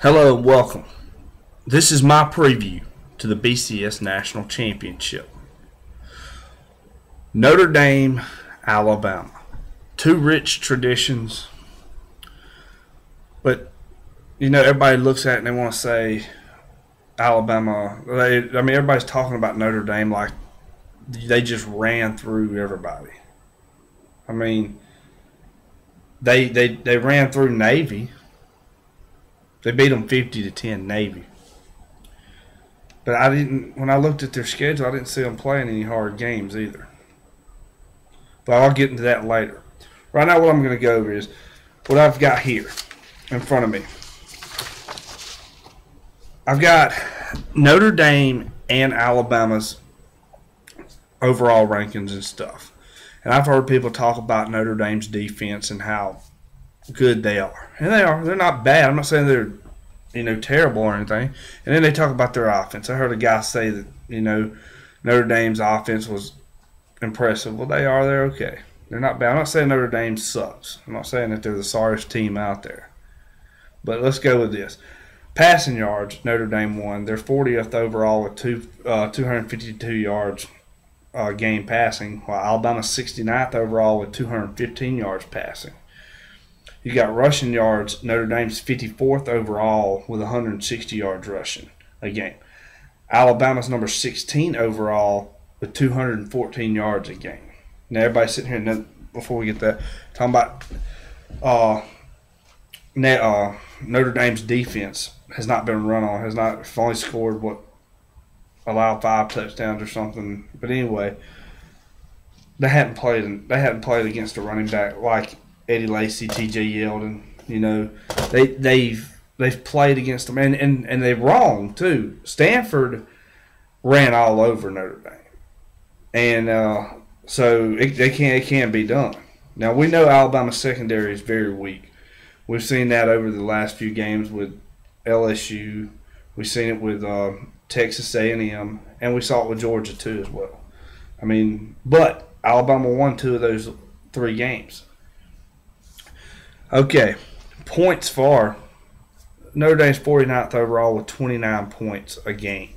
Hello and welcome. This is my preview to the BCS National Championship. Notre Dame, Alabama. Two rich traditions. But, everybody looks at it and they want to say Alabama. Everybody's talking about Notre Dame like they just ran through everybody. They ran through Navy. They beat them 50-10, Navy. But when I looked at their schedule, I didn't see them playing any hard games either. But I'll get into that later. Right now, what I'm going to go over is what I've got here in front of me. I've got Notre Dame and Alabama's overall rankings and stuff. And I've heard people talk about Notre Dame's defense and how good they are. And they are. They're not bad. I'm not saying they're, terrible or anything. And then they talk about their offense. I heard a guy say that, Notre Dame's offense was impressive. Well, they are. They're okay. They're not bad. I'm not saying Notre Dame sucks. I'm not saying that they're the sorriest team out there. But let's go with this. Passing yards, Notre Dame won. They're 40th overall with 252 yards game passing, while Alabama's 69th overall with 215 yards passing. You got rushing yards. Notre Dame's 54th overall with 160 yards rushing a game. Alabama's number 16 overall with 214 yards a game. Now, everybody's sitting here, before we get that, talking about Notre Dame's defense has not been run on, has only scored, allowed 5 touchdowns or something. But anyway, they hadn't played against a running back like Eddie Lacy, T.J. Yeldon. They've played against them, and they're wrong too. Stanford ran all over Notre Dame, and so it can be done. Now we know Alabama's secondary is very weak. We've seen that over the last few games with LSU. We've seen it with Texas A&M, and we saw it with Georgia too as well. But Alabama won 2 of those 3 games. Okay, points for Notre Dame's 49th overall with 29 points a game.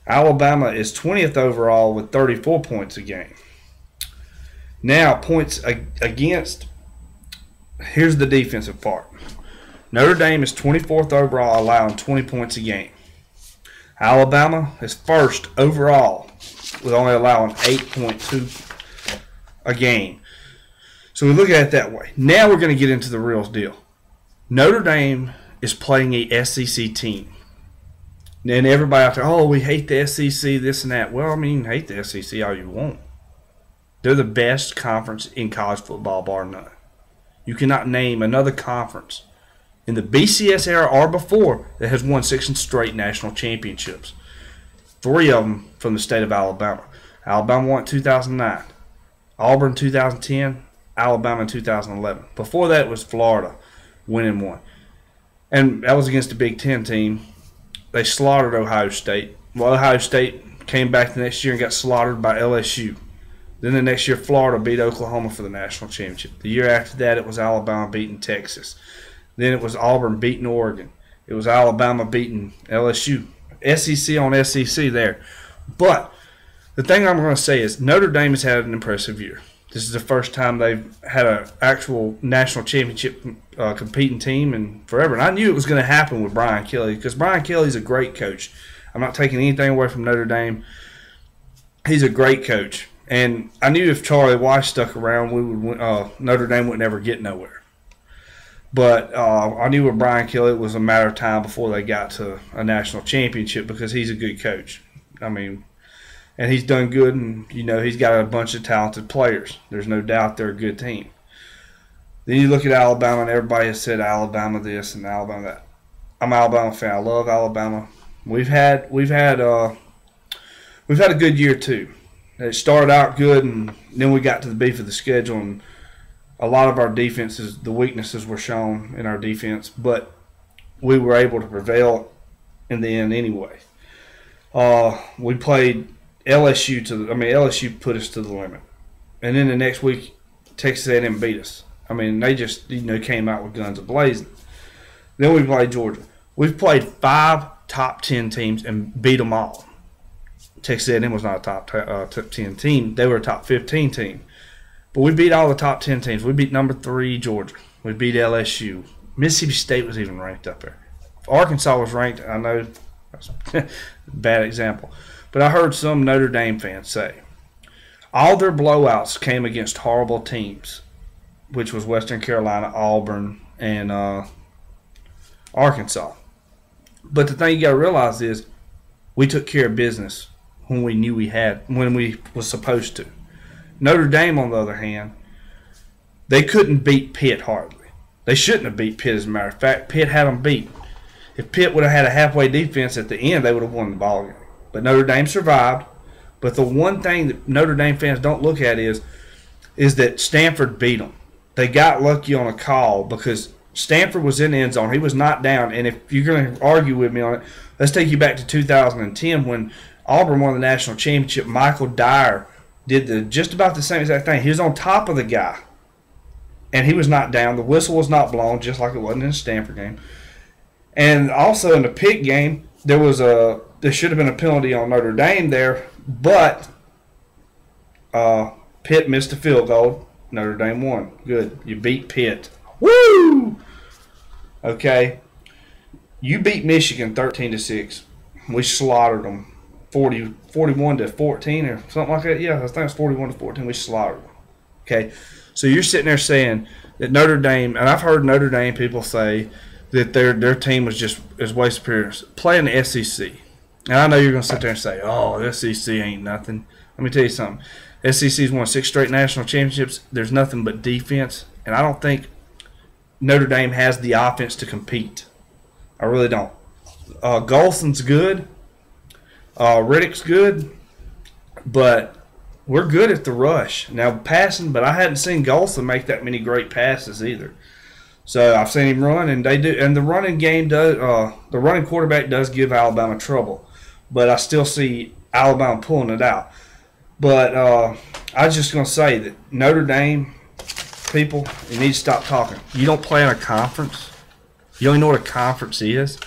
Alabama is 20th overall with 34 points a game. Now, points against, here's the defensive part. Notre Dame is 24th overall, allowing 20 points a game. Alabama is 1st overall with only allowing 8.2 a game. So we look at it that way. Now we're going to get into the real deal. Notre Dame is playing a SEC team. And everybody out there, oh, we hate the SEC, this and that. Well, hate the SEC all you want. They're the best conference in college football, bar none. You cannot name another conference in the BCS era or before that has won 6 straight national championships. 3 of them from the state of Alabama. Alabama won in 2009. Auburn 2010. Alabama in 2011. Before that was Florida winning 1. And that was against a Big Ten team. They slaughtered Ohio State. Well, Ohio State came back the next year and got slaughtered by LSU. Then the next year, Florida beat Oklahoma for the national championship. The year after that, it was Alabama beating Texas. Then it was Auburn beating Oregon. It was Alabama beating LSU. SEC on SEC there. But the thing I'm going to say is Notre Dame has had an impressive year. This is the first time they've had an actual national championship competing team in forever. And I knew it was going to happen with Brian Kelly because Brian Kelly's a great coach. I'm not taking anything away from Notre Dame. He's a great coach. And I knew if Charlie Weiss stuck around, Notre Dame would never get nowhere. But I knew with Brian Kelly it was a matter of time before they got to a national championship because he's a good coach. And he's done good, and, he's got a bunch of talented players. There's no doubt they're a good team. Then you look at Alabama, and everybody has said Alabama this and Alabama that. I'm an Alabama fan. I love Alabama. We've had a good year, too. It started out good, and then we got to the beef of the schedule, and a lot of our defenses, the weaknesses were shown in our defense, but we were able to prevail in the end anyway. We played LSU LSU put us to the limit, and then the next week Texas A&M beat us. They just came out with guns a blazing. Then we played Georgia. We've played 5 top 10 teams and beat them all. Texas A&M was not a top 10 team. They were a top 15 team. But we beat all the top 10 teams. We beat number 3 Georgia. We beat LSU. Mississippi State was even ranked up there. Arkansas was ranked. I know that's a bad example. But I heard some Notre Dame fans say all their blowouts came against horrible teams, which was Western Carolina, Auburn, and Arkansas. But the thing you got to realize is we took care of business when we knew we was supposed to. Notre Dame, on the other hand, they couldn't beat Pitt hardly. They shouldn't have beat Pitt, as a matter of fact. Pitt had them beat. If Pitt would have had a halfway defense at the end, they would have won the ball game. But Notre Dame survived. But the one thing that Notre Dame fans don't look at is that Stanford beat them. They got lucky on a call because Stanford was in the end zone. He was not down. And if you're going to argue with me on it, let's take you back to 2010 when Auburn won the national championship. Michael Dyer did just about the same exact thing. He was on top of the guy, and he was not down. The whistle was not blown, just like it wasn't in the Stanford game. And also in the Pitt game, there should have been a penalty on Notre Dame there, but Pitt missed a field goal. Notre Dame won. Good. You beat Pitt. Woo! Okay. You beat Michigan 13-6. We slaughtered them 41-14 or something like that. Yeah, I think it's 41-14. We slaughtered them. Okay. So you're sitting there saying that Notre Dame, and I've heard Notre Dame people say that their team is way superior. Playing the SEC. And I know you're going to sit there and say, oh, the SEC ain't nothing. Let me tell you something. SEC's won 6 straight national championships. There's nothing but defense. And I don't think Notre Dame has the offense to compete. I really don't. Golson's good. Riddick's good. But we're good at the rush. Now, passing, but I hadn't seen Golson make that many great passes either. So I've seen him run, and they do. And the running game does. The running quarterback does give Alabama trouble, but I still see Alabama pulling it out. But I was just going to say that Notre Dame people, you need to stop talking. You don't play in a conference. You don't even know what a conference is.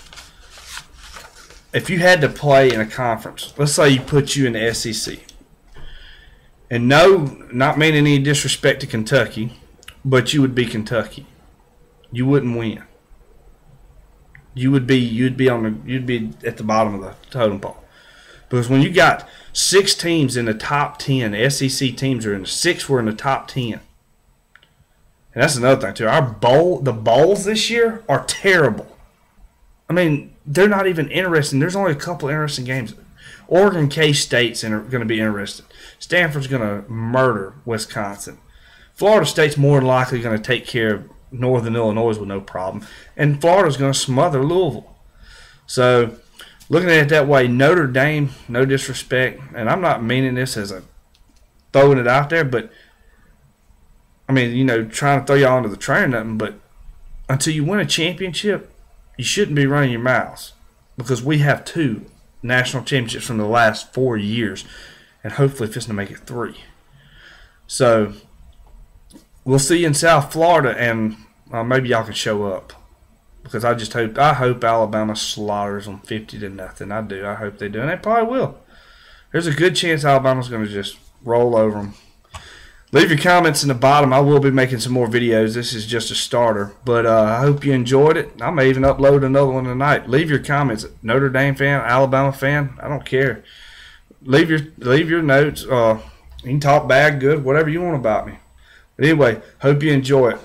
If you had to play in a conference, let's say you put you in the SEC, and no, not meaning any disrespect to Kentucky, but you would be Kentucky. You wouldn't win. You'd be at the bottom of the totem pole. Because when you got 6 teams in the top 10, SEC teams are in the 6 were in the top 10. And that's another thing too. The bowls this year are terrible. I mean, they're not even interesting. There's only a couple interesting games. Oregon K-State's going to be interesting. Stanford's going to murder Wisconsin. Florida State's more than likely going to take care of Northern Illinois with no problem. And Florida's going to smother Louisville. So, looking at it that way, Notre Dame, no disrespect, and I'm not meaning this as a throwing it out there, but, I mean, trying to throw y'all under the train or nothing, but until you win a championship, you shouldn't be running your mouths because we have 2 national championships from the last 4 years, and hopefully fixing to make it 3. So, we'll see you in South Florida, and maybe y'all can show up because I hope Alabama slaughters them 50-0. I do. I hope they do, and they probably will. There's a good chance Alabama's going to just roll over them. Leave your comments in the bottom. I will be making some more videos. This is just a starter, but I hope you enjoyed it. I may even upload another one tonight. Leave your comments. Notre Dame fan, Alabama fan, I don't care. Leave your notes. You can talk bad, good, whatever you want about me. But anyway, hope you enjoy it.